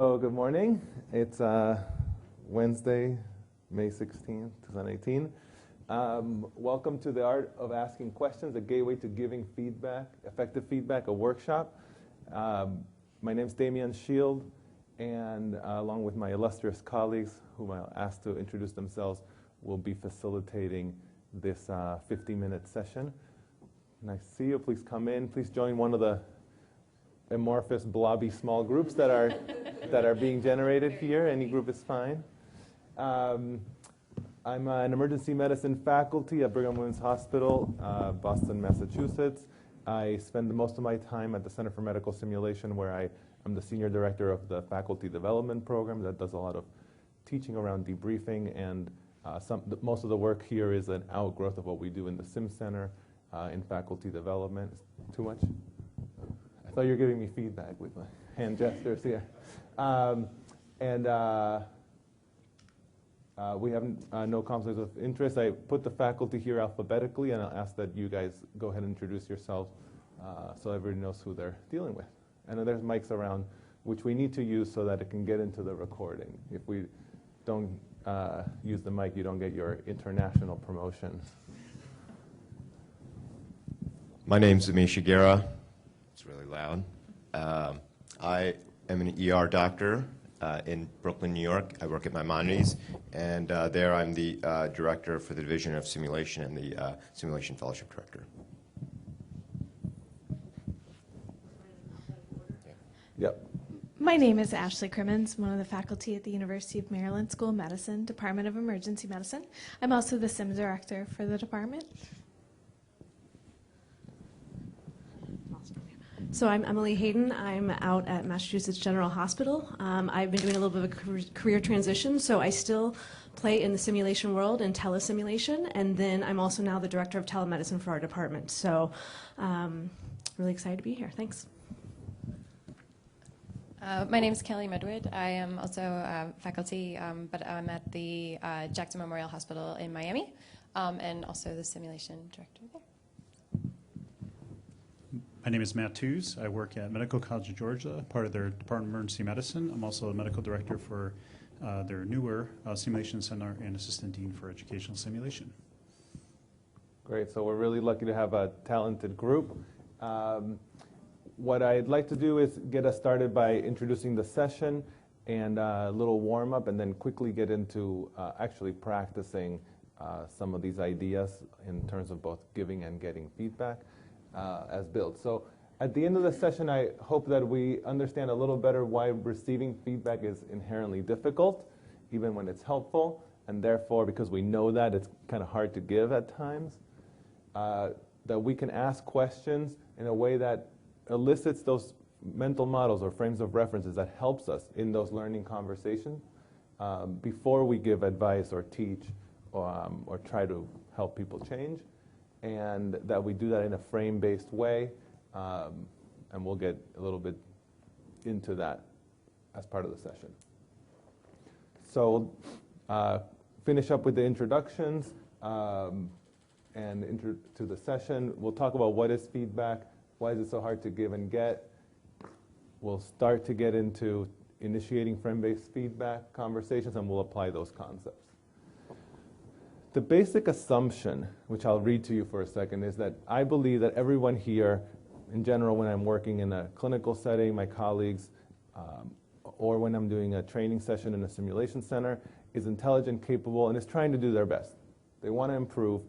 Oh, good morning. It's Wednesday, May 16th, 2018. Welcome to the Art of Asking Questions, a gateway to giving feedback, effective feedback, a workshop. My name is Demian Szyld, and along with my illustrious colleagues, whom I'll ask to introduce themselves, will be facilitating this 50-minute session. Nice to see you. Please come in. Please join one of the amorphous, blobby small groups that are being generated here. Any group is fine. I'm an emergency medicine faculty at Brigham and Women's Hospital, Boston, Massachusetts. I spend most of my time at the Center for Medical Simulation, where I am the senior director of the faculty development program that does a lot of teaching around debriefing, and most of the work here is an outgrowth of what we do in the Sim Center in faculty development. Too much? I thought you were giving me feedback with my hand gestures here. We have no conflicts of interest. I put the faculty here alphabetically, and I'll ask that you guys go ahead and introduce yourselves so everybody knows who they're dealing with. And then there's mics around, which we need to use so that it can get into the recording. If we don't use the mic, you don't get your international promotion. My name's Amish Aghera. It's really loud. I am an ER doctor in Brooklyn, New York. I work at Maimonides, and there I'm the director for the Division of Simulation and the Simulation Fellowship Director. Yep. My name is Ashley Crimmins, one of the faculty at the University of Maryland School of Medicine, Department of Emergency Medicine. I'm also the SIM director for the department. So I'm Emily Hayden. I'm out at Massachusetts General Hospital. I've been doing a little bit of a career transition, so I still play in the simulation world and telesimulation, and then I'm also now the director of telemedicine for our department. So really excited to be here. Thanks. My name is Kelly Medwid. I am also faculty, but I'm at the Jackson Memorial Hospital in Miami, and also the simulation director there. My name is Matt Tews. I work at Medical College of Georgia, part of their Department of Emergency Medicine. I'm also a medical director for their newer simulation center and assistant dean for educational simulation. Great. So we're really lucky to have a talented group. What I'd like to do is get us started by introducing the session and a little warm-up, and then quickly get into actually practicing some of these ideas in terms of both giving and getting feedback as built. So at the end of the session, I hope that we understand a little better why receiving feedback is inherently difficult, even when it's helpful, and therefore, because we know that, it's kind of hard to give at times. That we can ask questions in a way that elicits those mental models or frames of references that helps us in those learning conversations before we give advice or teach or try to help people change. And that we do that in a frame-based way, and we'll get a little bit into that as part of the session. So finish up with the introductions and to the session. We'll talk about what is feedback, why is it so hard to give and get. We'll start to get into initiating frame-based feedback conversations, and we'll apply those concepts. The basic assumption, which I'll read to you for a second, is that I believe that everyone here, in general, when I'm working in a clinical setting, my colleagues, or when I'm doing a training session in a simulation center, is intelligent, capable, and is trying to do their best. They want to improve.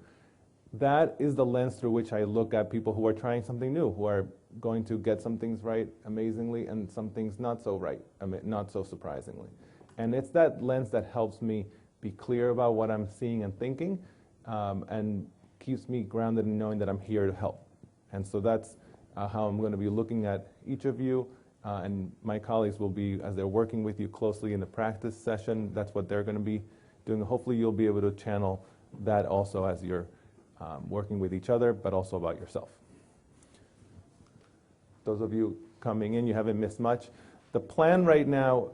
That is the lens through which I look at people who are trying something new, who are going to get some things right amazingly and some things not so right, not so surprisingly. And it's that lens that helps me be clear about what I'm seeing and thinking, and keeps me grounded in knowing that I'm here to help. And so that's how I'm going to be looking at each of you, and my colleagues will be, as they're working with you closely in the practice session, that's what they're going to be doing. Hopefully you'll be able to channel that also as you're working with each other, but also about yourself. Those of you coming in, you haven't missed much. The plan right now,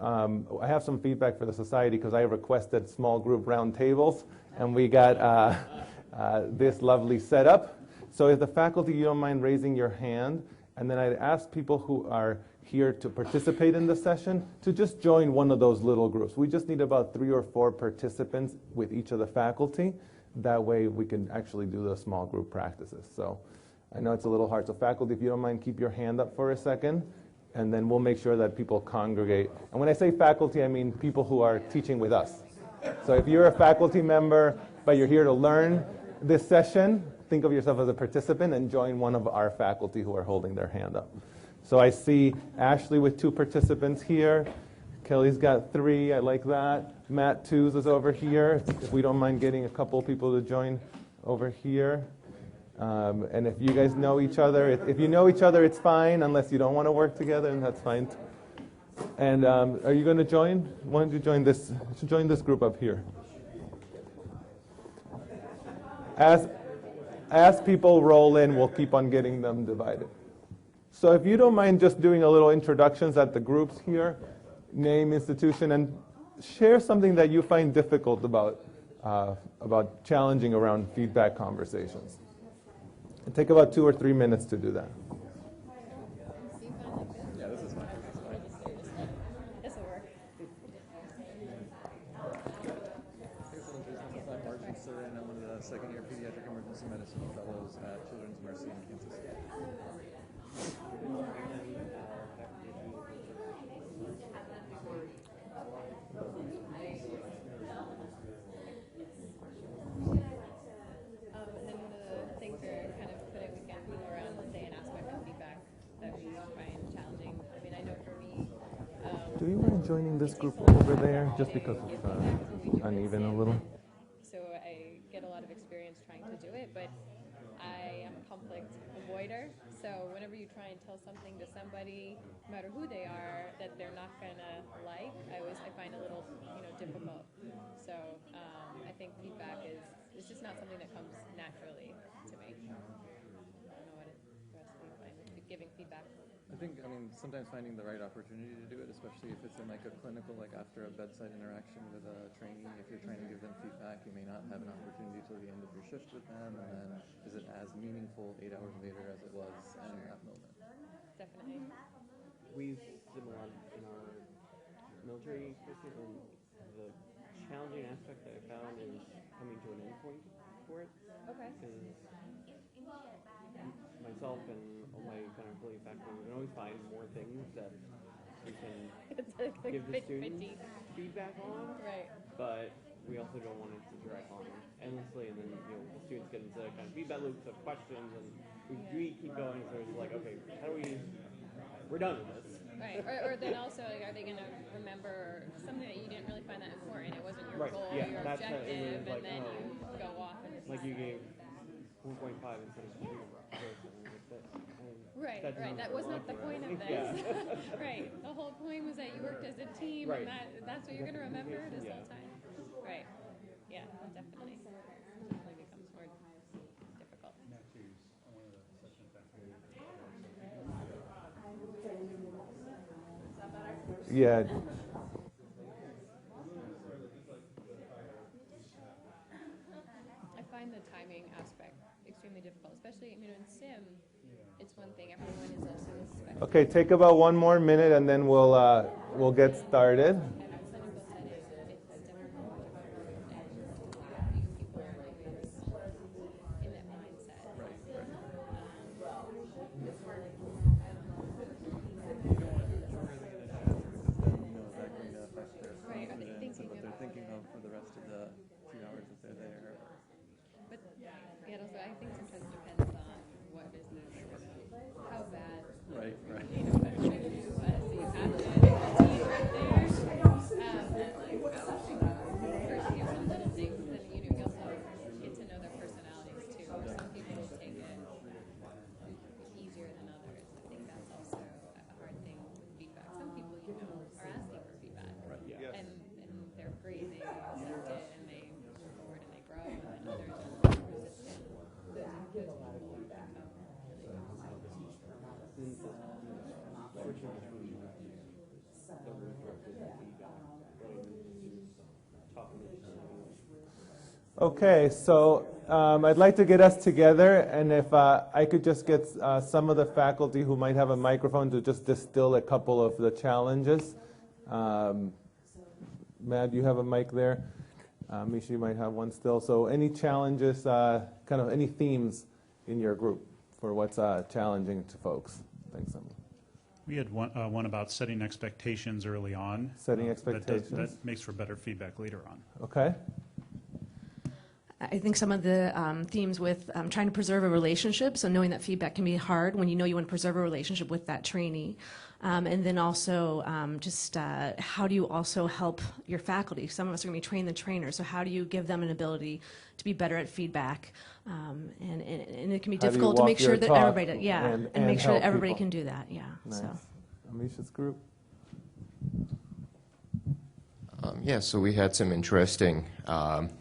I have some feedback for the society because I requested small group round tables, and we got this lovely setup. So if the faculty, you don't mind raising your hand, and then I'd ask people who are here to participate in the session to just join one of those little groups. We just need about 3 or 4 participants with each of the faculty. That way we can actually do the small group practices. So I know it's a little hard. So faculty, if you don't mind, keep your hand up for a second, and then we'll make sure that people congregate. And when I say faculty, I mean people who are teaching with us. So if you're a faculty member, but you're here to learn this session, think of yourself as a participant and join one of our faculty who are holding their hand up. So I see Ashley with 2 participants here. Kelly's got 3, I like that. Matt Tews is over here. If we don't mind getting a couple people to join over here. And if you guys know each other, if you know each other, it's fine, unless you don't want to work together, and that's fine. And are you going to join? Why don't you join this? You should join this group up here. As people roll in, we'll keep on getting them divided. So if you don't mind just doing a little introductions at the groups here, name, institution, and share something that you find difficult about challenging around feedback conversations. It'll take about 2 or 3 minutes to do that. Yeah, this is fine. This will work. I'm Morrison, and I'm one of the second-year pediatric emergency medicine fellows at Children's Mercy in Kansas City. And then one of the things we're kind of putting around, let's say, an aspect of feedback that we find challenging. I mean, I know for me. Do you mind joining this group over there, just because it's uneven a little? So I get a lot of experience trying to do it, but I am a conflict avoider. So whenever you try and tell something to somebody, no matter who they are, that they're not gonna like, I find a little, difficult. So I think feedback is just not something that comes naturally to me. I don't know what the rest of you find giving feedback. I think, sometimes finding the right opportunity to do it, especially if it's in like a clinical, like after a bedside interaction with a trainee, if you're trying to give them feedback, you may not have an opportunity till the end of your shift with them, and then is it as meaningful 8 hours later as it was in that moment? Definitely. We've done a lot in our military system, and the challenging aspect that I found is coming to an endpoint for it. Okay. Because myself and all my kind of employee faculty, we can always find more things that we can give the students feedback on. Right. But we also don't want it to drag on endlessly, and then the students get into kind of feedback loops of questions, and we keep going. So it's like, okay, how do we're done with this. Right. Or then also, are they going to remember something that you didn't really find that important? It wasn't your goal, Yeah, your that's objective, it was like, and then you go off and it's like not you gave 1.5 instead of 3. Right. That was not the point of this. Yeah. Right. The whole point was that you worked as a team, Right. and that's what you're going to remember this whole time. Right. Yeah, definitely. Definitely becomes more difficult. Yeah. I find the timing aspect extremely difficult, especially in SIM. It's one thing everyone is also expecting. Okay, take about 1 more minute, and then we'll get started. I think sometimes it depends on what business, how bad. Right. You know, that training was. So you have to have a team right there. First you get some little things, then you also get to know their personalities too. Some people take it easier than others. I think that's also a hard thing with feedback. Some people, are asking for feedback. Right. Yeah. And they're great, they accept it and they move forward and they grow, and then others are resistant. Okay, so I'd like to get us together, and if I could just get some of the faculty who might have a microphone to just distill a couple of the challenges. Matt, you have a mic there. Misha, you might have one still. So any challenges, kind of any themes in your group for what's challenging to folks? Thanks, Emily. We had one about setting expectations early on. Setting expectations. That makes for better feedback later on. Okay. I think some of the themes with trying to preserve a relationship, so knowing that feedback can be hard when you know you want to preserve a relationship with that trainee. And then also just how do you also help your faculty? Some of us are going to be train the trainers, so how do you give them an ability to be better at feedback? And it can be difficult to make sure that everybody, and make sure that everybody can do that, Nice. So. Amisha's group? Yeah, so we had some interesting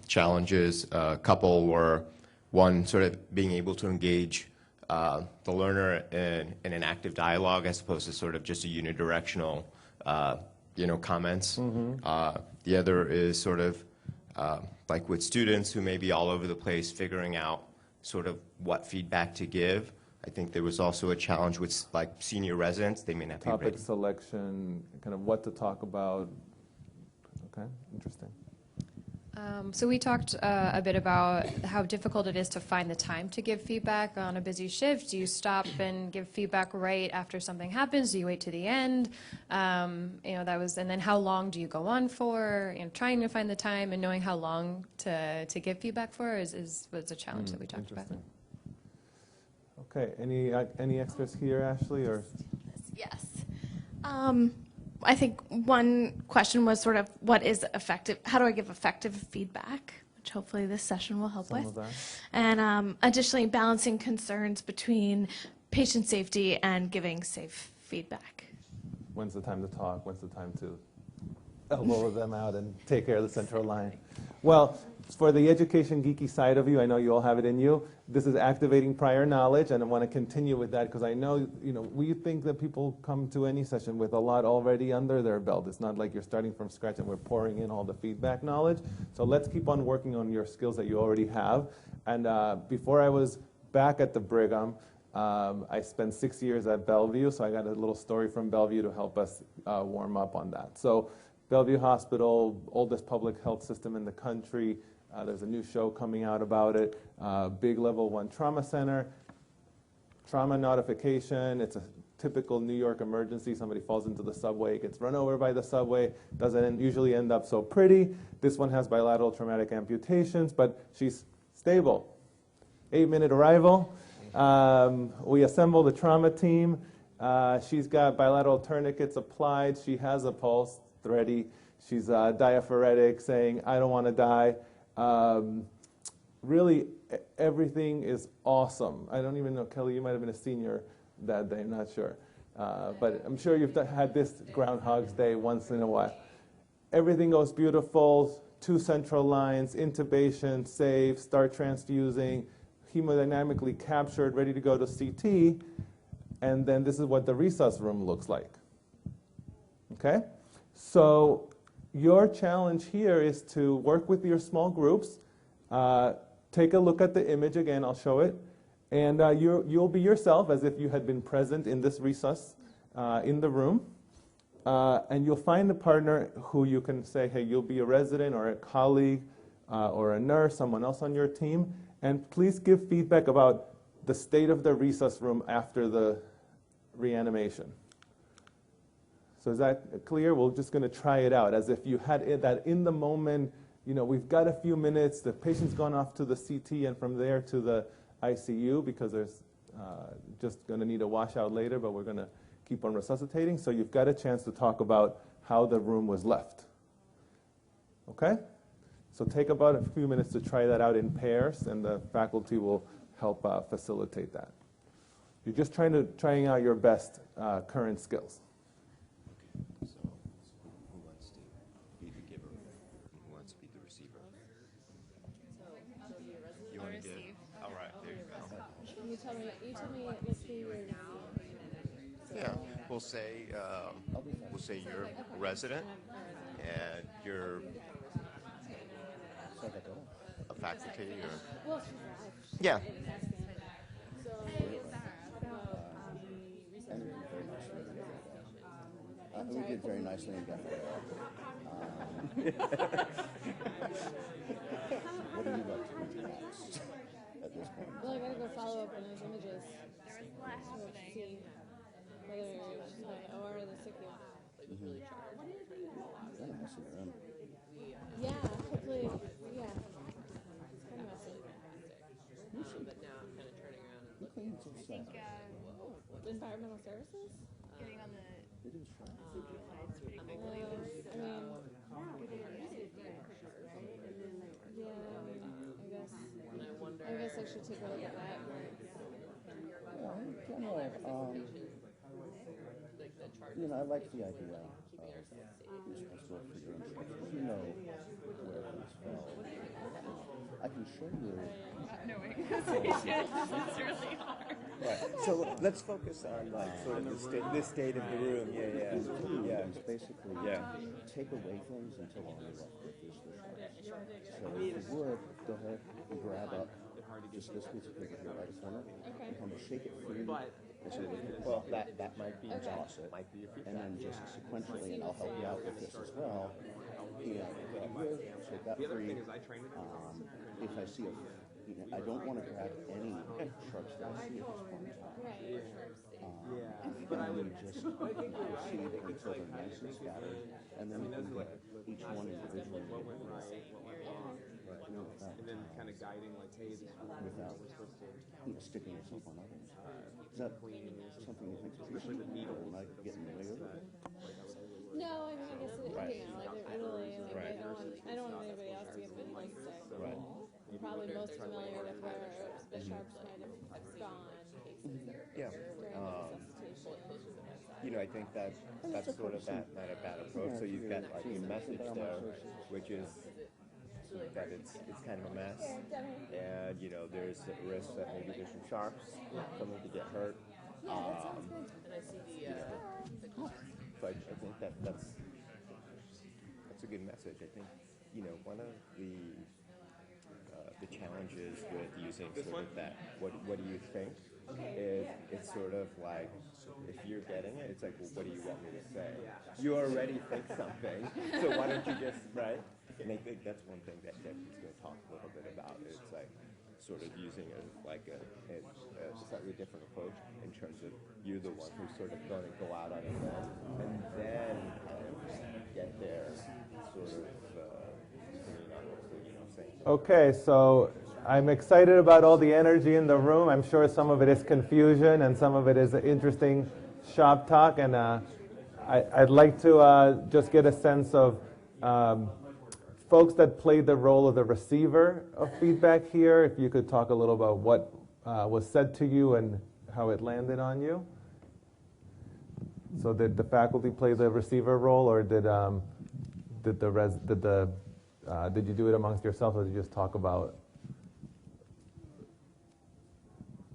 challenges. A couple were, one, sort of being able to engage the learner in an active dialogue as opposed to sort of just a unidirectional, comments. The other is sort of like with students who may be all over the place figuring out sort of what feedback to give. I think there was also a challenge with like senior residents. They may not be ready. Topic selection, kind of what to talk about. Okay, interesting. So we talked a bit about how difficult it is to find the time to give feedback on a busy shift. Do you stop and give feedback right after something happens? Do you wait to the end? And then how long do you go on for? Trying to find the time and knowing how long to give feedback for was a challenge that we talked about. Okay, any extras here, Ashley, or? Yes. I think one question was sort of what is effective, how do I give effective feedback, which hopefully this session will help with. And additionally, balancing concerns between patient safety and giving safe feedback. When's the time to talk? When's the time to elbow them out and take care of the central line? Well, for the education geeky side of you, I know you all have it in you. This is activating prior knowledge, and I want to continue with that because I know, we think that people come to any session with a lot already under their belt. It's not like you're starting from scratch and we're pouring in all the feedback knowledge. So let's keep on working on your skills that you already have. And before I was back at the Brigham, I spent 6 years at Bellevue, so I got a little story from Bellevue to help us warm up on that. So Bellevue Hospital, oldest public health system in the country. There's a new show coming out about it. Big level 1 trauma center. Trauma notification. It's a typical New York emergency. Somebody falls into the subway, gets run over by the subway. Doesn't usually end up so pretty. This one has bilateral traumatic amputations, but she's stable. 8-minute arrival. We assemble the trauma team. She's got bilateral tourniquets applied. She has a pulse, thready. She's diaphoretic, saying, I don't want to die. Really, everything is awesome. I don't even know, Kelly, you might have been a senior that day, I'm not sure. But I'm sure you've had this Groundhog's Day once in a while. Everything goes beautiful, 2 central lines, intubation, safe, start transfusing, hemodynamically captured, ready to go to CT, and then this is what the resus room looks like. Okay? So your challenge here is to work with your small groups, take a look at the image again, I'll show it, and you'll be yourself as if you had been present in this resus in the room, and you'll find a partner who you can say, hey, you'll be a resident or a colleague or a nurse, someone else on your team, and please give feedback about the state of the resus room after the reanimation. So is that clear? We're just going to try it out as if you had it, that in the moment, we've got a few minutes, the patient's gone off to the CT and from there to the ICU because there's just going to need a washout later, but we're going to keep on resuscitating. So you've got a chance to talk about how the room was left. Okay? So take about a few minutes to try that out in pairs, and the faculty will help facilitate that. You're just trying out your best current skills. So who wants to be the giver and who wants to be the receiver? You want to give? All right, there you go. You tell me let's do your Yeah, we'll say you're a resident and you're a faculty or? Well, she's alive. Yeah. We did very nicely and got there. What do you like to do next at this point? Well, I gotta go follow up on those images. See whether she's got the OR or the SICU. Kind of messing around. Yeah, hopefully, yeah. It's kind of messy. But now I'm kind of turning around and Who cleans this stuff? Environmental services? Getting on the It is fun. I guess I should take a look at that. Yeah, in general, you know, I like the idea of responsible for your instructions. You know where things fell. I can show you. not knowing it's really hard. Right. So let's focus on like sort of the state of the room. Yeah. Is basically take away things until all you're left with is the shards. So if you would, go ahead and grab up just this piece of paper here right in front of it, and kind of shake it free. Well, that might be exhausted. Might be your feedback. And then just sequentially, and I'll help you out with this as well. You know, here, shake that free. If I see I don't want to grab any sharps that I see at this point in time. But I would just proceed until they're nice and scattered, and then you can get each one individually. And then kind of guiding, like, hey, this is without sticking yourself on others. Is that something you think is needle might get in the way of it? No, I mean, I guess I don't want anybody else to get really sick. Right. I'm probably most familiar with where the sharps kind of gone cases Yeah. during resuscitation. You know, I think that's sort of not a bad approach. So you've got like a message there, which is that it's kind of a mess, and you know there's a risk that maybe there's some sharps coming to get hurt. So I think that's a good message. I think one of the challenges with using sort of that what do you think is it's sort of like if you're getting it, it's like, well, what do you want me to say? You already think something, so why don't you just right? And I think that's one thing that Debbie's going to talk a little bit about. It's like sort of using a slightly different approach in terms of you're the one who's sort of going to go out on a limb and then get there sort of saying. Okay, so I'm excited about all the energy in the room. I'm sure some of it is confusion and some of it is interesting shop talk. And I'd like to just get a sense of folks that played the role of the receiver of feedback here. If you could talk a little about what was said to you and how it landed on you. So did the faculty play the receiver role, or did you do it amongst yourselves, or did you just talk about?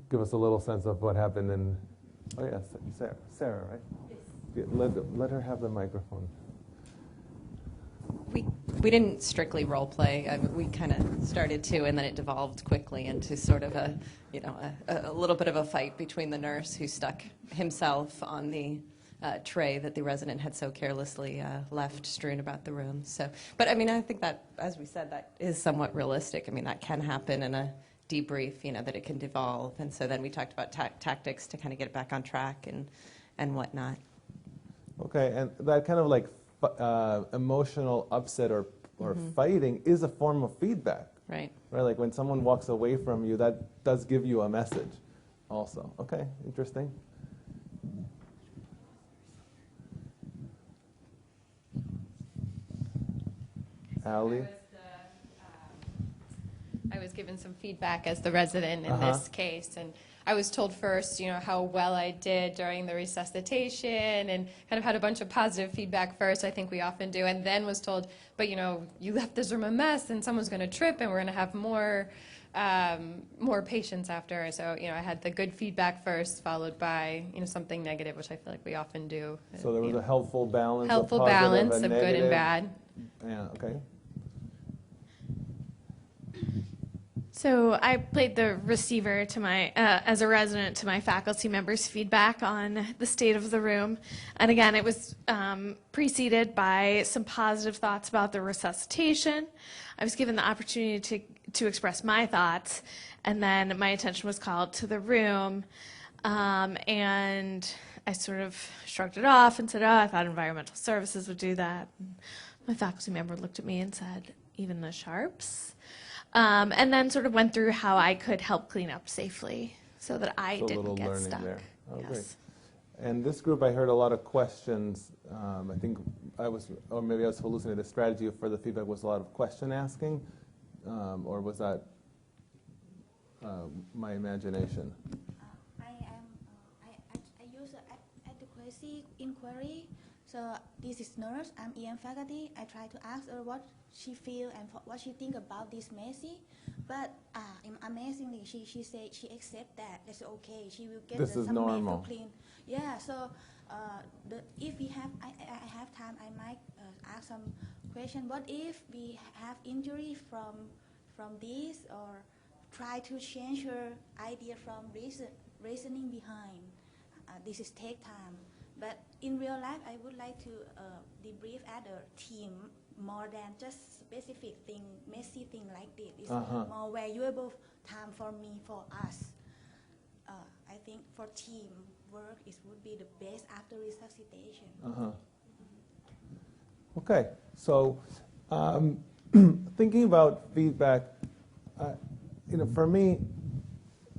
Give us a little sense of what happened in. Oh yes, Sarah, right? Yes. Let her have the microphone. We didn't strictly role play. We kind of started to, and then it devolved quickly into sort of a little bit of a fight between the nurse who stuck himself on the tray that the resident had so carelessly left strewn about the room. So, but I mean, I think that, as we said, that is somewhat realistic. I mean, that can happen in a debrief, that it can devolve. And so then we talked about tactics to kind of get it back on track and whatnot. Okay, and that kind of like emotional upset or fighting is a form of feedback. Right. Right, like when someone walks away from you, that does give you a message also. Okay, interesting. Allie? I was given some feedback as the resident in this case, and I was told first, how well I did during the resuscitation, and kind of had a bunch of positive feedback first. I think we often do, and then was told, but you left this room a mess, and someone's going to trip, and we're going to have more patients after. So I had the good feedback first, followed by something negative, which I feel like we often do. So there was a helpful balance. Helpful balance of good and bad. Yeah. Okay. So I played the receiver to my, as a resident, to my faculty members' feedback on the state of the room. And again, it was preceded by some positive thoughts about the resuscitation. I was given the opportunity to express my thoughts, and then my attention was called to the room. And I sort of shrugged it off and said, oh, I thought environmental services would do that. And my faculty member looked at me and said, even the Sharps? And then sort of went through how I could help clean up safely so that I didn't get stuck. There. Oh, yes. Great. And this group, I heard a lot of questions. I think or maybe I was hallucinating. The strategy for the feedback was a lot of question asking, or was that my imagination? I use adequacy inquiry. So this is nurse. I'm EM faculty. I try to ask her what she feel and what she think about this messy. But amazingly, she said she accept that. That's okay. She will get this is some normal. Clean. Yeah. So if we have, I have time, I might ask some question. What if we have injury from this, or try to change her idea from reasoning behind? This is take time. But in real life, I would like to debrief at a team more than just specific thing, messy thing like this. It's more valuable time for me, for us. I think for team work, it would be the best after resuscitation. Okay, so thinking about feedback, for me,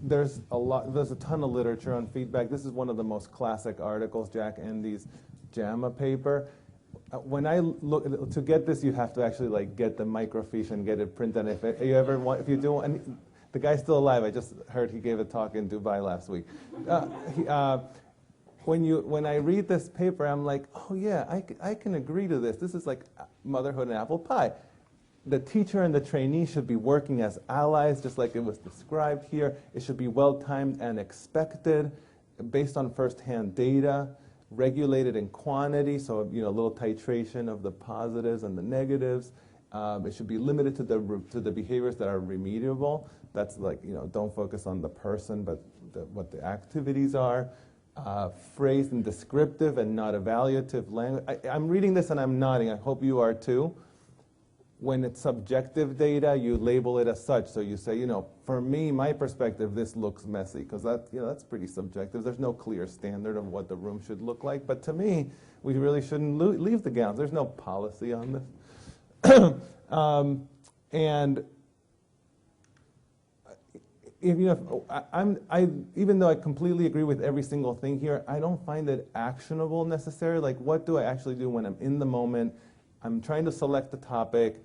there's a ton of literature on feedback. This is one of the most classic articles, Jack Endy's JAMA paper. When I look to get this, you have to actually get the microfiche and get it printed. If you ever want, if you do, and the guy's still alive. I just heard he gave a talk in Dubai last week. When I read this paper, I'm like, oh yeah, I can agree to this. This is like motherhood and apple pie. The teacher and the trainee should be working as allies, just like it was described here. It should be well-timed and expected, based on first-hand data, regulated in quantity, so a little titration of the positives and the negatives. It should be limited to the behaviors that are remediable. That's don't focus on the person, but what the activities are. Phrased and descriptive and not evaluative language. I'm reading this and I'm nodding. I hope you are too. When it's subjective data, you label it as such. So you say, for me, my perspective, this looks messy, because that's pretty subjective. There's no clear standard of what the room should look like. But to me, we really shouldn't leave the gowns. There's no policy on this. And even though I completely agree with every single thing here, I don't find it actionable necessarily. Like, what do I actually do when I'm in the moment? I'm trying to select the topic.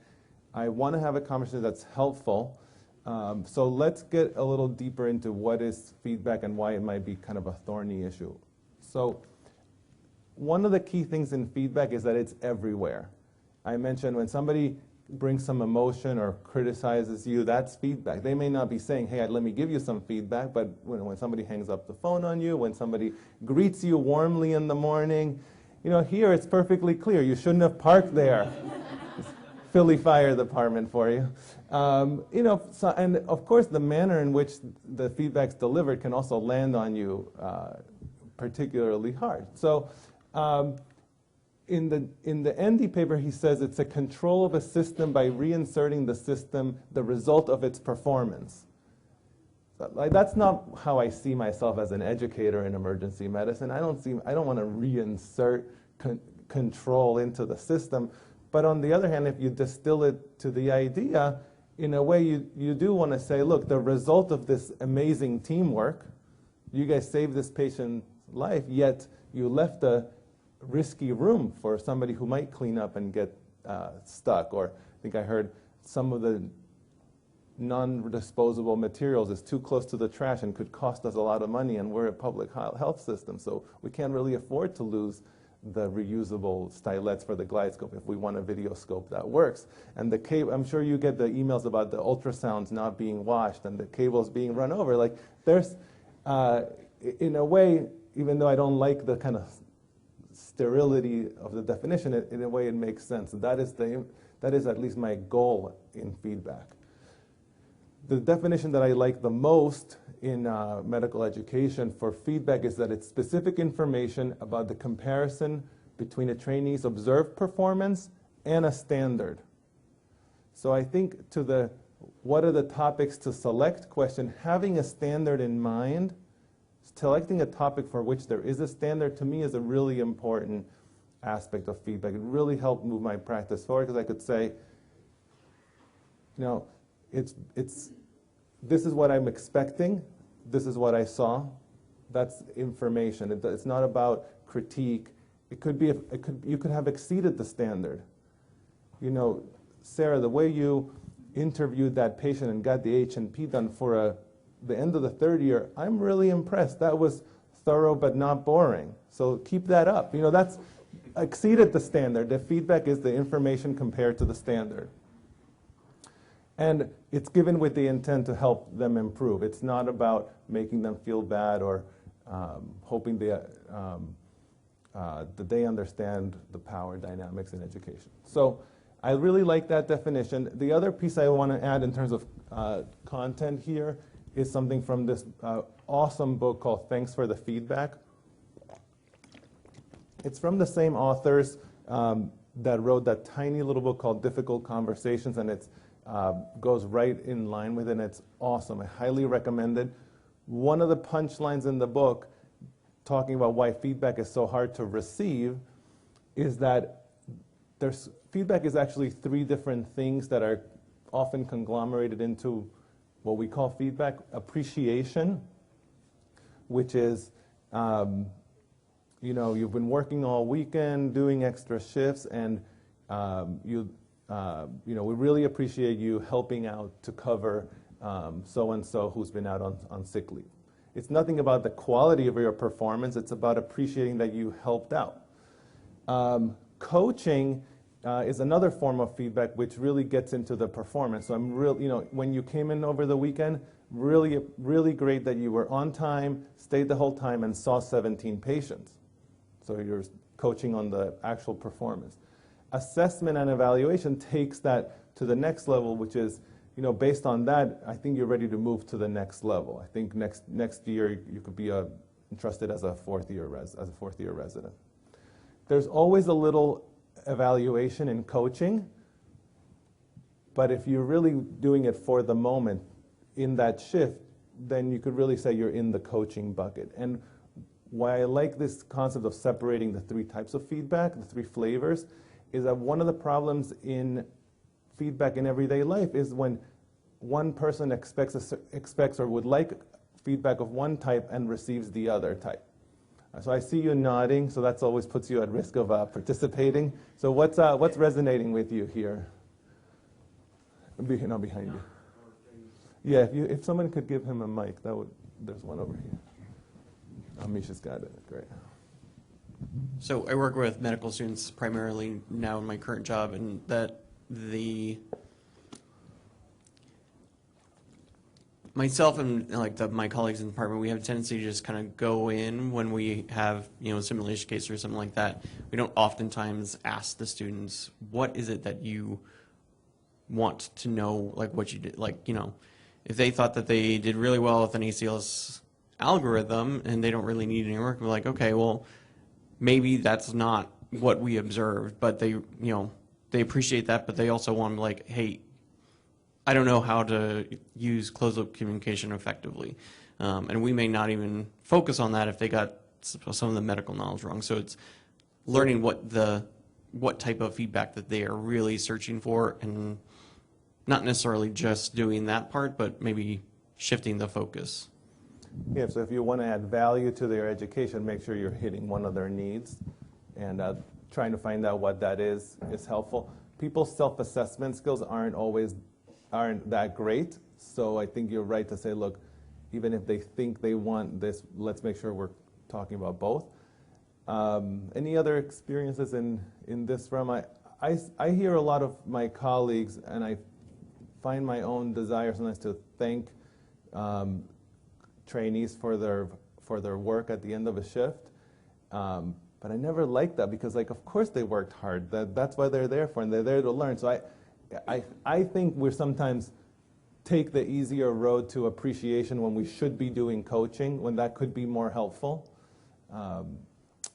I want to have a conversation that's helpful. So let's get a little deeper into what is feedback and why it might be kind of a thorny issue. So one of the key things in feedback is that it's everywhere. I mentioned when somebody brings some emotion or criticizes you, that's feedback. They may not be saying, hey, let me give you some feedback, but when somebody hangs up the phone on you, when somebody greets you warmly in the morning, here it's perfectly clear. You shouldn't have parked there. Philly Fire Department for you. And of course, the manner in which the feedback's delivered can also land on you particularly hard. So in the Endy paper, he says it's a control of a system by reinserting the system, the result of its performance. That's not how I see myself as an educator in emergency medicine. I don't want to reinsert control into the system. But on the other hand, if you distill it to the idea, in a way you do want to say, look, the result of this amazing teamwork, you guys saved this patient's life, yet you left a risky room for somebody who might clean up and get stuck. Or I think I heard some of the non-disposable materials is too close to the trash and could cost us a lot of money, and we're a public health system, so we can't really afford to lose the reusable stylets for the glide scope if we want a video scope that works. And the cable, I'm sure you get the emails about the ultrasounds not being washed and the cables being run over. Like, there's, in a way, even though I don't like the kind of sterility of the definition, in a way it makes sense. That is at least my goal in feedback. The definition that I like the most in medical education for feedback is that it's specific information about the comparison between a trainee's observed performance and a standard. So I think to the what are the topics to select question, having a standard in mind, selecting a topic for which there is a standard, to me is a really important aspect of feedback. It really helped move my practice forward because I could say, you know, this is what I'm expecting, this is what I saw, that's information. It's not about critique. It could be, you could have exceeded the standard. You know, Sarah, the way you interviewed that patient and got the H&P done for the end of the third year, I'm really impressed. That was thorough but not boring. So keep that up. You know, that's exceeded the standard. The feedback is the information compared to the standard. And it's given with the intent to help them improve. It's not about making them feel bad or hoping that they understand the power dynamics in education. So I really like that definition. The other piece I want to add in terms of content here is something from this awesome book called Thanks for the Feedback. It's from the same authors that wrote that tiny little book called Difficult Conversations, and it goes right in line with it, and it's awesome. I highly recommend it. One of the punchlines in the book, talking about why feedback is so hard to receive, is that feedback is actually three different things that are often conglomerated into what we call feedback. Appreciation, which is, you know, you've been working all weekend, doing extra shifts, and you know, we really appreciate you helping out to cover so-and-so who's been out on sick leave. It's nothing about the quality of your performance, it's about appreciating that you helped out. Coaching is another form of feedback which really gets into the performance. So you know, when you came in over the weekend, really great that you were on time, stayed the whole time, and saw 17 patients. So you're coaching on the actual performance. Assessment and evaluation takes that to the next level, which is, you know, based on that, I think you're ready to move to the next level. I think next year you could be entrusted as a fourth-year resident. There's always a little evaluation in coaching, but if you're really doing it for the moment in that shift, then you could really say you're in the coaching bucket. And why I like this concept of separating the three types of feedback, the three flavors, is that one of the problems in feedback in everyday life is when one person expects or would like feedback of one type and receives the other type. So I see you nodding, so that always puts you at risk of participating. So what's resonating with you here? No, behind you. Yeah, if someone could give him a mic, there's one over here. Amish has got it, great. So I work with medical students primarily now in my current job, and that myself and my colleagues in the department, we have a tendency to just kind of go in when we have, you know, a simulation case or something like that. We don't oftentimes ask the students, what is it that you want to know, like what you did, like, you know, if they thought that they did really well with an ACLS algorithm and they don't really need any work, we're like, okay, well, maybe that's not what we observed, but they, you know, they appreciate that, but they also want, like, hey, I don't know how to use closed-loop communication effectively. And we may not even focus on that if they got some of the medical knowledge wrong. So it's learning what type of feedback that they are really searching for, and not necessarily just doing that part, but maybe shifting the focus. Yeah, so if you want to add value to their education, make sure you're hitting one of their needs, and trying to find out what that is helpful. People's self-assessment skills aren't that great, so I think you're right to say, look, even if they think they want this, let's make sure we're talking about both. Any other experiences in this realm? I hear a lot of my colleagues, and I find my own desire sometimes to thank trainees for their work at the end of a shift. But I never liked that because, like, of course they worked hard. That's why they're there for, and they're there to learn. So I think we're sometimes take the easier road to appreciation when we should be doing coaching, when that could be more helpful.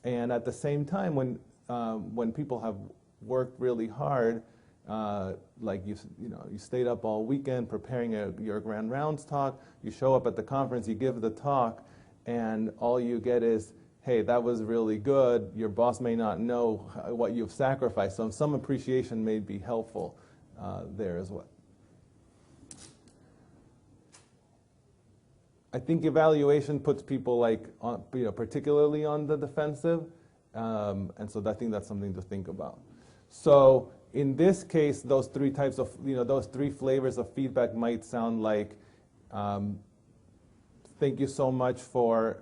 And at the same time, when people have worked really hard, like you stayed up all weekend preparing your Grand Rounds talk, you show up at the conference, you give the talk, and all you get is, hey, that was really good. Your boss may not know what you've sacrificed, so some appreciation may be helpful there as well. I think evaluation puts people particularly on the defensive, and so I think that's something to think about. So in this case, those three types of, those three flavors of feedback might sound like, thank you so much for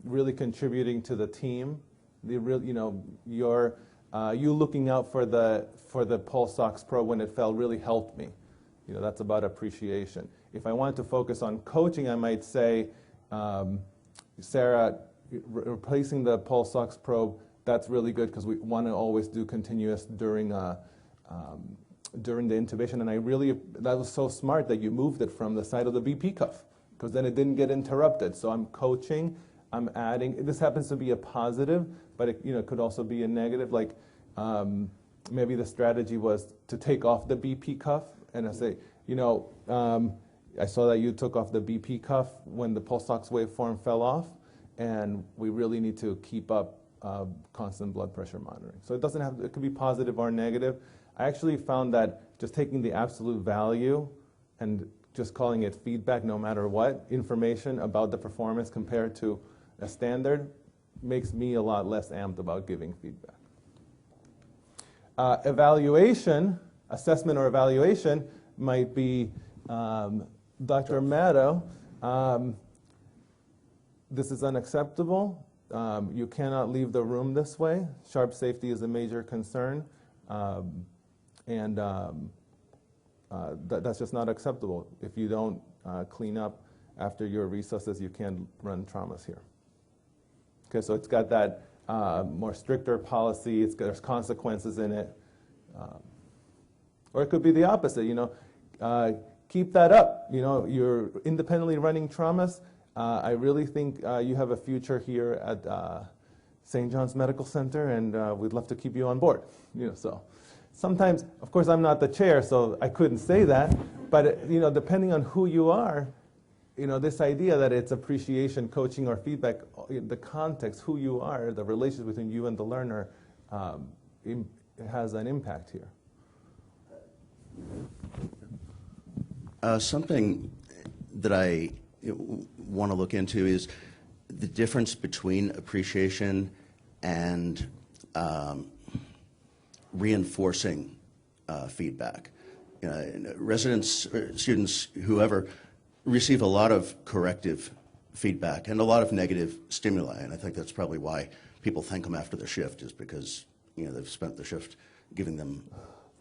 really contributing to the team. You looking out for the Pulse Ox Pro when it fell really helped me. That's about appreciation. If I wanted to focus on coaching, I might say, Sarah, replacing the Pulse Ox probe, that's really good because we want to always do continuous during the intubation. And that was so smart that you moved it from the side of the BP cuff, because then it didn't get interrupted. So I'm coaching, I'm adding. This happens to be a positive, but it could also be a negative. Like maybe the strategy was to take off the BP cuff, and I say, I saw that you took off the BP cuff when the pulse ox waveform fell off, and we really need to keep up constant blood pressure monitoring. So it could be positive or negative. I actually found that just taking the absolute value and just calling it feedback no matter what, information about the performance compared to a standard, makes me a lot less amped about giving feedback. Assessment or evaluation might be, Dr. Maddow, this is unacceptable. You cannot leave the room this way. Sharp safety is a major concern. That's just not acceptable. If you don't clean up after your resusces, you can't run traumas here. Okay, so it's got that more stricter policy. There's consequences in it. Or it could be the opposite, keep that up. You're independently running traumas. I really think you have a future here at St. John's Medical Center, and we'd love to keep you on board. So sometimes, of course, I'm not the chair, so I couldn't say that. But depending on who you are, this idea that it's appreciation, coaching, or feedback, the context, who you are, the relationship between you and the learner, has an impact here. Something that I want to look into is the difference between appreciation and reinforcing feedback. Residents, students, whoever, receive a lot of corrective feedback and a lot of negative stimuli, and I think that's probably why people thank them after their shift, is because they've spent the shift giving them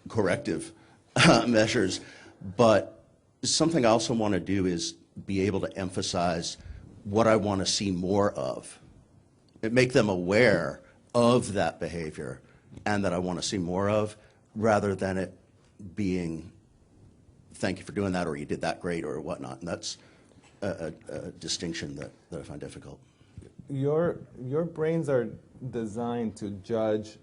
corrective measures. But something I also want to do is be able to emphasize what I want to see more of. Make them aware of that behavior and that I want to see more of, rather than it being, thank you for doing that, or you did that great, or whatnot. And that's a distinction that I find difficult. Your brains are designed to judge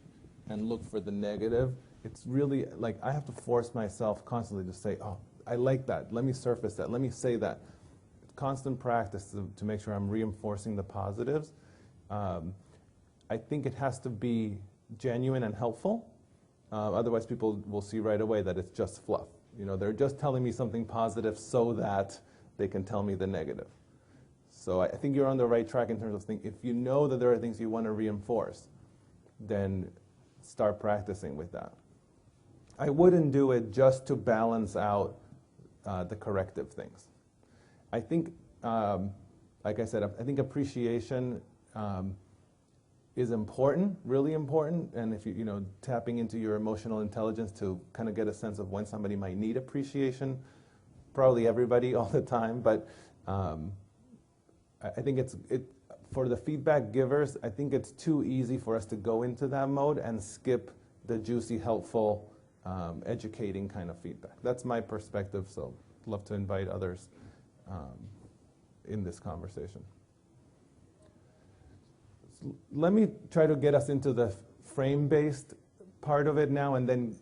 and look for the negative. It's really like I have to force myself constantly to say, oh, I like that. Let me surface that. Let me say that. Constant practice to make sure I'm reinforcing the positives. I think it has to be genuine and helpful. Otherwise, people will see right away that it's just fluff. They're just telling me something positive so that they can tell me the negative. So I think you're on the right track in terms of thinking. If you know that there are things you want to reinforce, then start practicing with that. I wouldn't do it just to balance out the corrective things. I think, like I said, I think appreciation is important, really important, and if tapping into your emotional intelligence to kind of get a sense of when somebody might need appreciation, probably everybody all the time, but I think for the feedback givers, I think it's too easy for us to go into that mode and skip the juicy, helpful, educating kind of feedback. That's my perspective, so love to invite others in this conversation. Let me try to get us into the frame-based part of it now, and then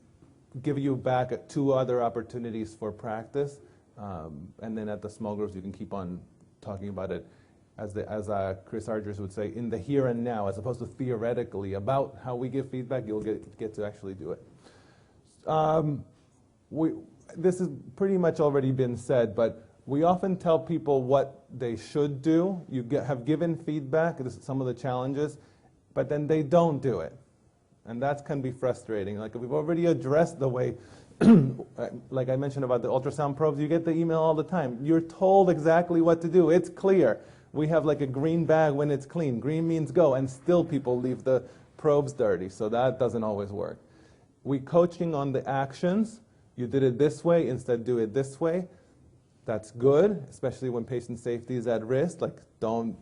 give you back 2 other opportunities for practice. And then at the small groups, you can keep on talking about it, as Chris Argers would say, in the here and now, as opposed to theoretically about how we give feedback. You'll get to actually do it. This has pretty much already been said, but we often tell people what they should do. You have given feedback, this is some of the challenges, but then they don't do it. And that can be frustrating. Like, if we've already addressed the way, like I mentioned about the ultrasound probes, you get the email all the time. You're told exactly what to do. It's clear. We have like a green bag when it's clean. Green means go, and still people leave the probes dirty, so that doesn't always work. We coaching on the actions. You did it this way, instead do it this way. That's good, especially when patient safety is at risk, like don't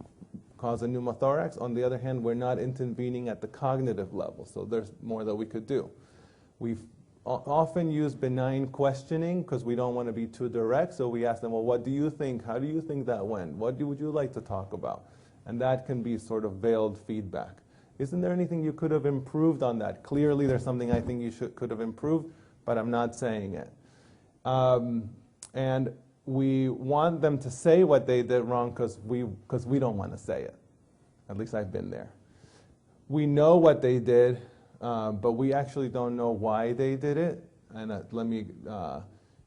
cause a pneumothorax. On the other hand, we're not intervening at the cognitive level, so there's more that we could do. We've often use benign questioning because we don't want to be too direct, so we ask them, well, what do you think? How do you think that went? What would you like to talk about? And that can be sort of veiled feedback. Isn't there anything you could have improved on that? Clearly there's something I think you could have improved, but I'm not saying it. And we want them to say what they did wrong because we don't want to say it. At least I've been there. We know what they did, but we actually don't know why they did it. And let me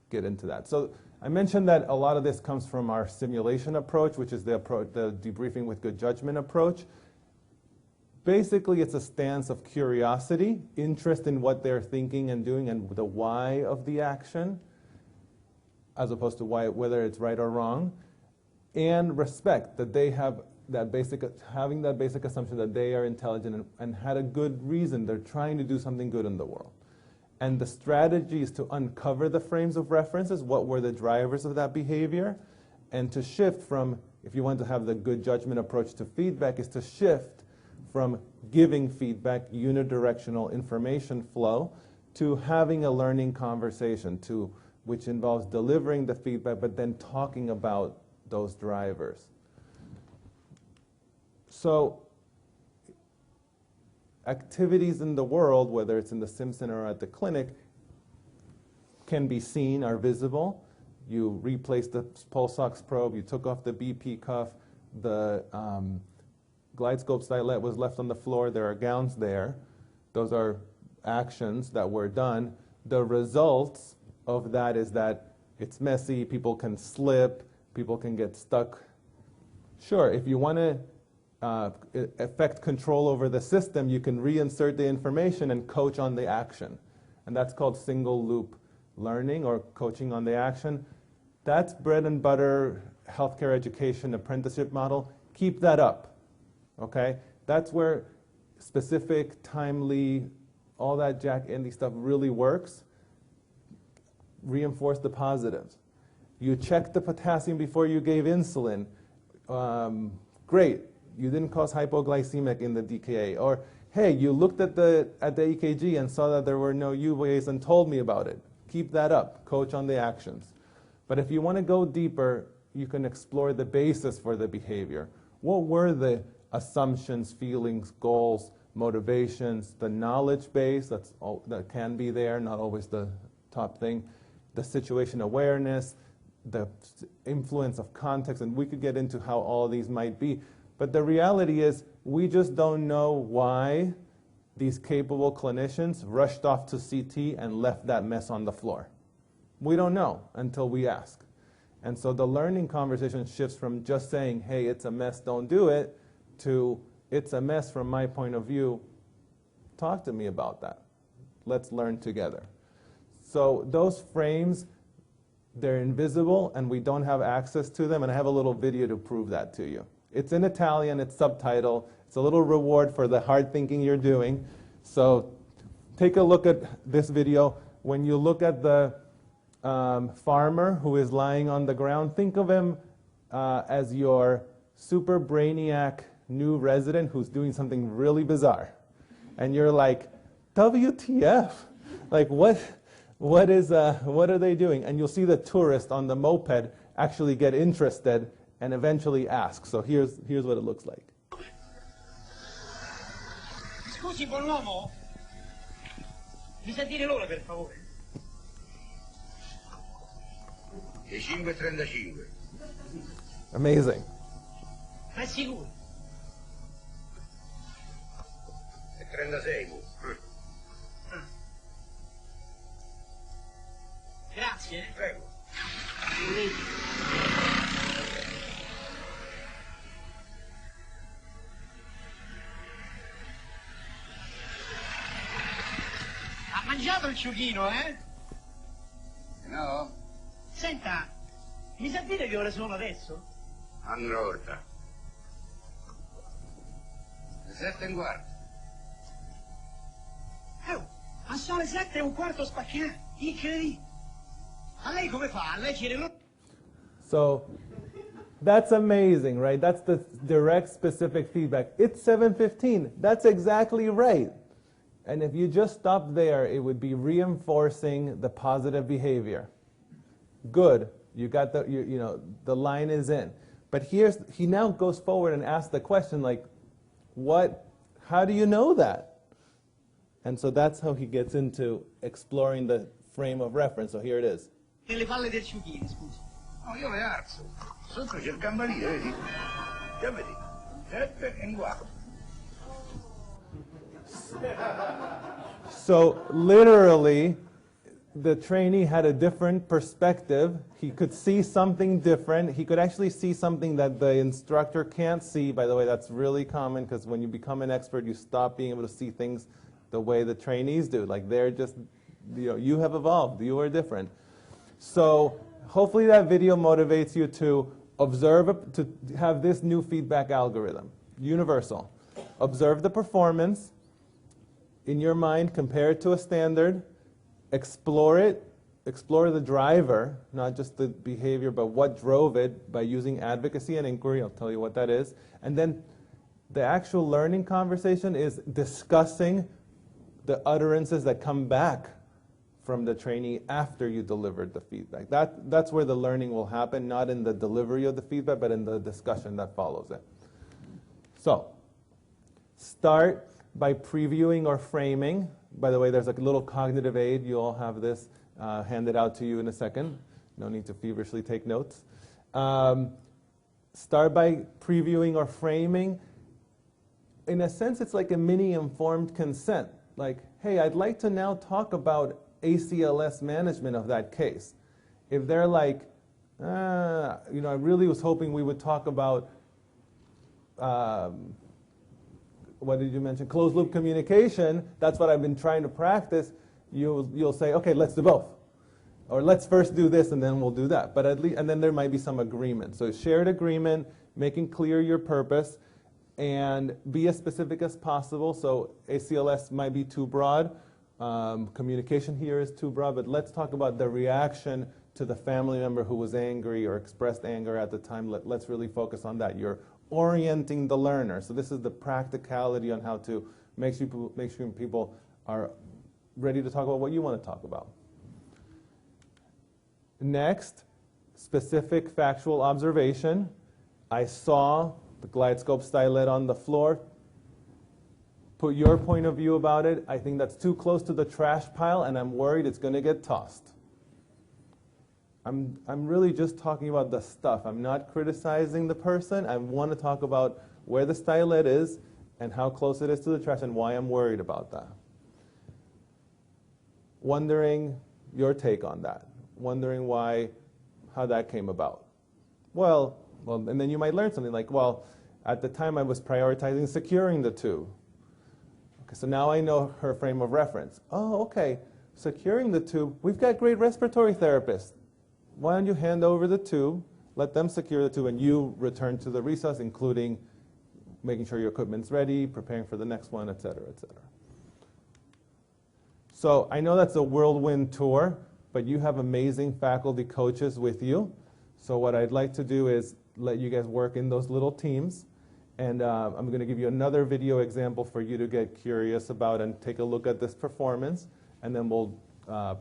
get into that. So I mentioned that a lot of this comes from our simulation approach, which is the debriefing with good judgment approach. Basically, it's a stance of curiosity, interest in what they're thinking and doing and the why of the action, as opposed to whether it's right or wrong, and respect that they have having that basic assumption that they are intelligent and had a good reason. They're trying to do something good in the world. And the strategy is to uncover the frames of references, what were the drivers of that behavior, and to shift from, if you want to have the good judgment approach to feedback, is to shift from giving feedback, unidirectional information flow, to having a learning conversation, which involves delivering the feedback, but then talking about those drivers. So activities in the world, whether it's in the sim center or at the clinic, can be seen, are visible. You replaced the pulse ox probe, you took off the BP cuff, the glide scope stylet was left on the floor, there are gowns there. Those are actions that were done. The results of that is that it's messy, people can slip, people can get stuck. Sure, if you want to affect control over the system, you can reinsert the information and coach on the action. And that's called single loop learning or coaching on the action. That's bread and butter healthcare education apprenticeship model. Keep that up, okay? That's where specific, timely, all that Jack Indy stuff really works. Reinforce the positives. You checked the potassium before you gave insulin. Great. You didn't cause hypoglycemic in the DKA. Or, hey, you looked at the EKG and saw that there were no UVAs and told me about it. Keep that up. Coach on the actions. But if you want to go deeper, you can explore the basis for the behavior. What were the assumptions, feelings, goals, motivations, the knowledge base that can be there, not always the top thing, the situation awareness, the influence of context, and we could get into how all of these might be. But the reality is we just don't know why these capable clinicians rushed off to CT and left that mess on the floor. We don't know until we ask. And so the learning conversation shifts from just saying, hey, it's a mess, don't do it, to it's a mess from my point of view, talk to me about that. Let's learn together. So those frames, they're invisible and we don't have access to them, and I have a little video to prove that to you. It's in Italian, it's subtitled, it's a little reward for the hard thinking you're doing. So take a look at this video. When you look at the farmer who is lying on the ground, think of him as your super brainiac new resident who's doing something really bizarre. And you're like, WTF? Like, what what are they doing? And you'll see the tourist on the moped actually get interested and eventually ask. So here's what it looks like. Scusi, buon uomo? Mi sa dire l'ora, per favore? Le 5:35. Amazing. Ma è sicuro? È 36. Grazie. Prego. Ha mangiato il ciuchino, eh? No, Senta, mi sa dire che ore sono adesso? Androrta. Le 7:15. Ma sono le 7:15 spacchinate. Incredibile. A lei come fa? A leggere lo... So that's amazing, right? That's the direct specific feedback. It's 7:15. That's exactly right. And if you just stop there, it would be reinforcing the positive behavior. Good. You got the, you know, the line is in. But he now goes forward and asks the question like, how do you know that? And so that's how he gets into exploring the frame of reference. So here it is. Nelle palle del ciuchino, scusi. No, io le alzo. Sotto c'è il campanile, vedi? Già vedi? 7:15. So literally, the trainee had a different perspective. He could see something different. He could actually see something that the instructor can't see. By the way, that's really common because when you become an expert, you stop being able to see things the way the trainees do. Like they're just, you know, you have evolved. You are different. So hopefully that video motivates you to observe, to have this new feedback algorithm, universal. Observe the performance in your mind, compare it to a standard, explore it, explore the driver, not just the behavior, but what drove it by using advocacy and inquiry. I'll tell you what that is. And then the actual learning conversation is discussing the utterances that come back from the trainee after you delivered the feedback. That's where the learning will happen, not in the delivery of the feedback, but in the discussion that follows it. So, start by previewing or framing. By the way, there's a little cognitive aid. You all have this handed out to you in a second. No need to feverishly take notes. Start by previewing or framing. In a sense, it's like a mini informed consent. Like, hey, I'd like to now talk about ACLS management of that case. If they're like, you know, I really was hoping we would talk about, what did you mention? Closed loop communication. That's what I've been trying to practice. You'll say, okay, let's do both. Or let's first do this and then we'll do that. But at least, and then there might be some agreement. So shared agreement, making clear your purpose, and be as specific as possible. So ACLS might be too broad. Communication here is too broad, but let's talk about the reaction to the family member who was angry or expressed anger at the time. Let's really focus on that. You're orienting the learner. So this is the practicality on how to make sure people are ready to talk about what you want to talk about. Next, specific factual observation. I saw the GlideScope stylet on the floor. Put your point of view about it. I think that's too close to the trash pile, and I'm worried it's going to get tossed. I'm really just talking about the stuff. I'm not criticizing the person. I want to talk about where the stylet is and how close it is to the trash and why I'm worried about that. Wondering your take on that. Wondering how that came about. Well, and then you might learn something like, well, at the time I was prioritizing securing the tube. Okay, so now I know her frame of reference. Oh, okay, securing the tube. We've got great respiratory therapists. Why don't you hand over the tube, let them secure the tube, and you return to the recess, including making sure your equipment's ready, preparing for the next one, et cetera, et cetera. So I know that's a whirlwind tour, but you have amazing faculty coaches with you. So what I'd like to do is let you guys work in those little teams. And I'm going to give you another video example for you to get curious about and take a look at this performance. And then we'll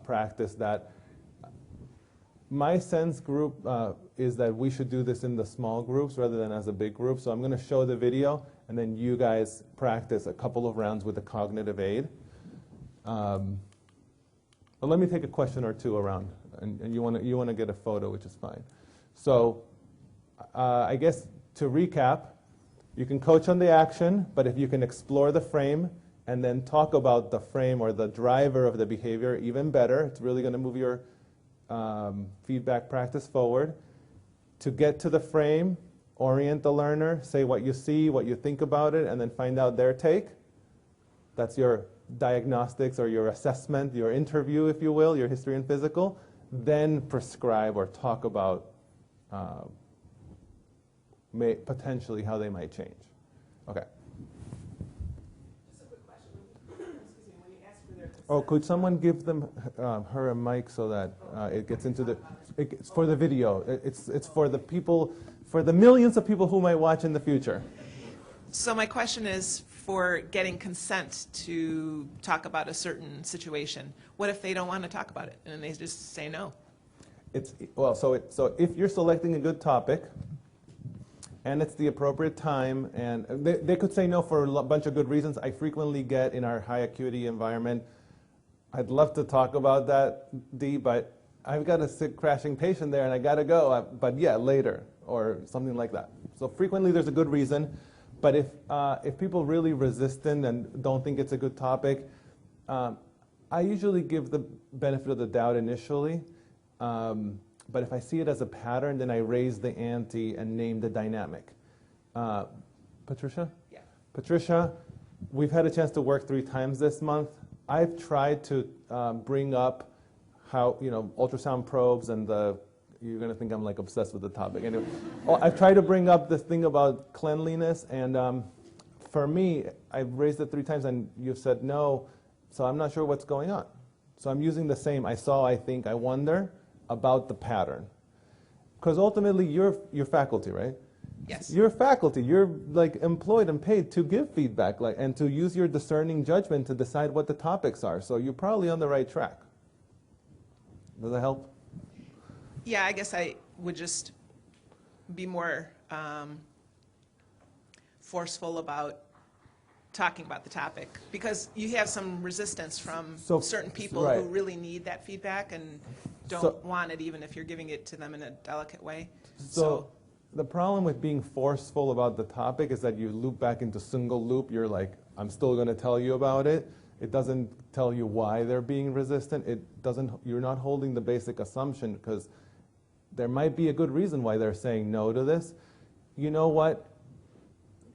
practice that. My sense group is that we should do this in the small groups rather than as a big group. So I'm going to show the video, and then you guys practice a couple of rounds with a cognitive aid. But let me take a question or two around, and you want to get a photo, which is fine. So I guess to recap, you can coach on the action, but if you can explore the frame and then talk about the frame or the driver of the behavior, even better. It's really going to move your feedback practice forward. To get to the frame, orient the learner, say what you see, what you think about it, and then find out their take. That's your diagnostics or your assessment, your interview, if you will, your history and physical. Then prescribe or talk about potentially how they might change. Okay. Just a quick question. Excuse me, when you ask for their consent. Oh, could someone give them her a mic so that it gets into the? It's for the video. It's for the people, for the millions of people who might watch in the future. So my question is for getting consent to talk about a certain situation. What if they don't want to talk about it and they just say no? So if you're selecting a good topic, and it's the appropriate time, and they could say no for a bunch of good reasons. I frequently get in our high acuity environment, I'd love to talk about that, Dee, but I've got a sick crashing patient there and I got to go, but yeah, later, or something like that. So frequently there's a good reason, but if people really resistant and don't think it's a good topic, I usually give the benefit of the doubt initially. But if I see it as a pattern, then I raise the ante and name the dynamic. Patricia? Yeah. Patricia, we've had a chance to work 3 times this month. I've tried to bring up how, ultrasound probes and you're going to think I'm like obsessed with the topic. Anyway, I've tried to bring up this thing about cleanliness, and for me, I've raised it 3 times and you've said no, so I'm not sure what's going on. So I'm using the same I saw, I think, I wonder about the pattern. Because ultimately, you're faculty, right? Yes. You're faculty. You're like employed and paid to give feedback and to use your discerning judgment to decide what the topics are. So you're probably on the right track. Does that help? Yeah, I guess I would just be more forceful about talking about the topic, because you have some resistance from certain people who really need that feedback and don't want it, even if you're giving it to them in a delicate way. So the problem with being forceful about the topic is that you loop back into single loop. You're like, I'm still going to tell you about it. It doesn't tell you why they're being resistant. You're not holding the basic assumption, because there might be a good reason why they're saying no to this. You know what?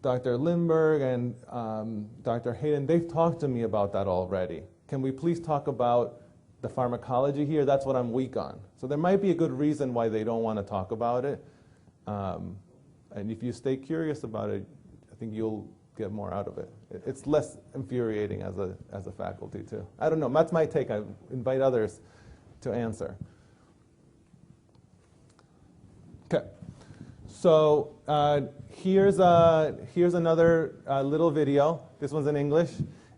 Dr. Lindbergh and Dr. Hayden, they've talked to me about that already. Can we please talk about the pharmacology here? That's what I'm weak on. So there might be a good reason why they don't want to talk about it. And if you stay curious about it, I think you'll get more out of it. It's less infuriating as a faculty too. I don't know. That's my take. I invite others to answer. Okay. So here's another little video. This one's in English.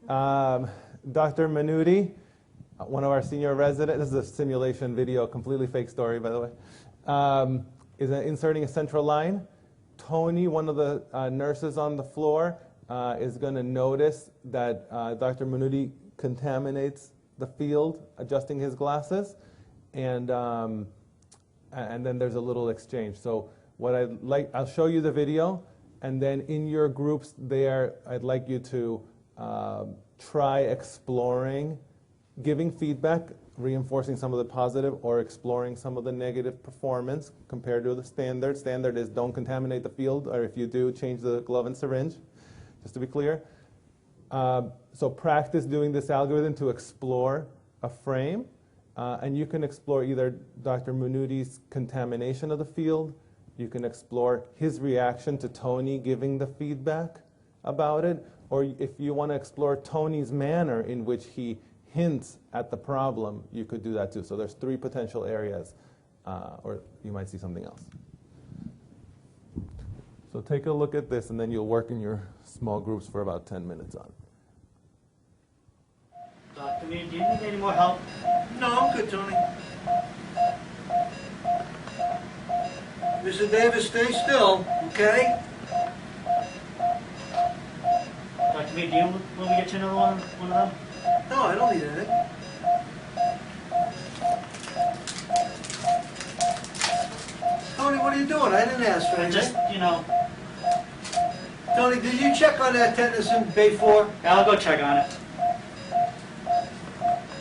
Dr. Menuti, one of our senior residents, this is a simulation video, completely fake story, by the way, is inserting a central line. Tony, one of the nurses on the floor, is going to notice that Dr. Menuti contaminates the field, adjusting his glasses, and then there's a little exchange. So what I'll show you the video, and then in your groups there, I'd like you to try exploring, giving feedback, reinforcing some of the positive, or exploring some of the negative performance compared to the standard. Standard is don't contaminate the field, or if you do, change the glove and syringe, just to be clear. So practice doing this algorithm to explore a frame, and you can explore either Dr. Menuti's contamination of the field, you can explore his reaction to Tony giving the feedback about it, or if you want to explore Tony's manner in which he hints at the problem, you could do that too. So there's 3 potential areas, or you might see something else. So take a look at this, and then you'll work in your small groups for about 10 minutes on it. Dr. Mead, do you need any more help? No, I'm good, Tony. Mr. Davis, stay still, okay? Dr. Mead, do you want me to get you another one of them? No, I don't need anything. Tony, what are you doing? I didn't ask for anything. Just, you know. Tony, did you check on that tetanus in Bay 4? Yeah, I'll go check on it.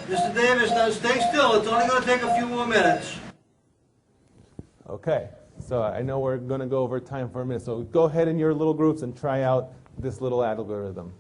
Mr. Davis, now stay still. It's only going to take a few more minutes. Okay, so I know we're going to go over time for a minute. So go ahead in your little groups and try out this little algorithm.